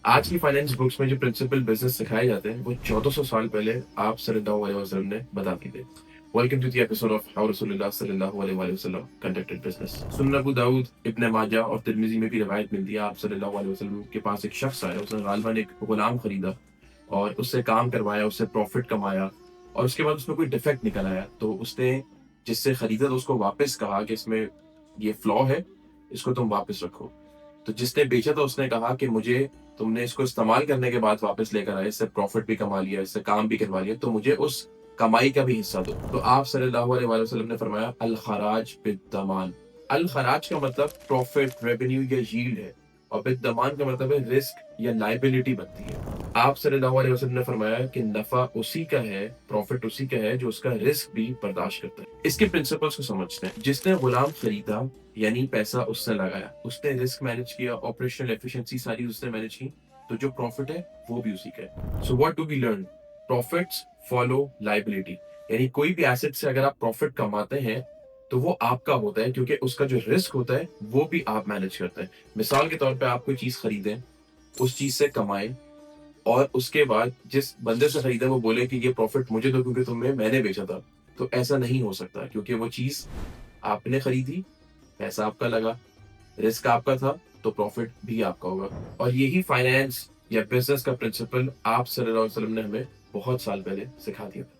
आज की finance books में जो प्रिंसिपल बिजनेस सिखाए जाते हैं वो 1400 साल पहले आप सल्लल्लाहु अलैहि वसल्लम ने बता दिए थे। Welcome to the episode of how रसूलुल्लाह सल्लल्लाहु अलैहि वसल्लम कंडक्टेड बिजनेस। सुनन अबू दाऊद, इब्न माजा और तिर्मिजी में भी रिवायत मिलती है। आप सल्लल्लाहु अलैहि वसल्लम के पास एक शख्स आया, उसने गालिबन एक गुलाम खरीदा और उससे काम करवाया, उससे प्रॉफिट कमाया और उसके बाद उसमें कोई डिफेक्ट निकल आया तो उसने जिससे खरीदा तो उसको वापस कहा कि इसमें ये फ्लॉ है, इसको तुम वापस रखो। तो जिसने बेचा था उसने कहा कि मुझे तुमने इसको इस्तेमाल करने के बाद वापस लेकर आए, इससे प्रॉफिट भी कमा लिया, इससे काम भी करवा लिया, तो मुझे उस कमाई का भी हिस्सा दो। तो आप सल्लल्लाहु अलैहि वसल्लम ने फरमाया अल खराज बिद्दमान। अल खराज का मतलब प्रॉफिट, रेवेन्यू या यील्ड है और बिद्दमान का मतलब है रिस्क या लाइबिलिटी बनती है। आप सल्लल्लाहु अलैहि वसल्लम ने फरमाया कि नफा उसी का है, प्रॉफिट उसी का है जो उसका रिस्क भी बर्दाश्त करता है। इसके प्रिंसिपल्स को समझते हैं। जिसने गुलाम खरीदा यानी पैसा उसने लगाया, उसने रिस्क मैनेज किया, ऑपरेशनल एफिशिएंसी सारी उसने मैनेज की, तो जो प्रॉफिट है वो भी उसी का है। So what do we learn? Profits follow liability. यानी कोई भी एसेट से अगर आप प्रॉफिट कमाते हैं तो वो आपका होता है, क्योंकि उसका जो रिस्क होता है वो भी आप मैनेज करते हैं। मिसाल के तौर पे आप कोई चीज खरीदें, उस चीज से कमाएं और उसके बाद जिस बंदे से खरीदा वो बोले कि ये प्रॉफिट मुझे दो क्योंकि मैंने बेचा था, तो ऐसा नहीं हो सकता, क्योंकि वो चीज आपने खरीदी, पैसा आपका लगा, रिस्क आपका था, तो प्रॉफिट भी आपका होगा। और यही फाइनेंस या बिजनेस का प्रिंसिपल आप सल्लल्लाहु अलैहि वसल्लम ने हमें बहुत साल पहले सिखा दिया था।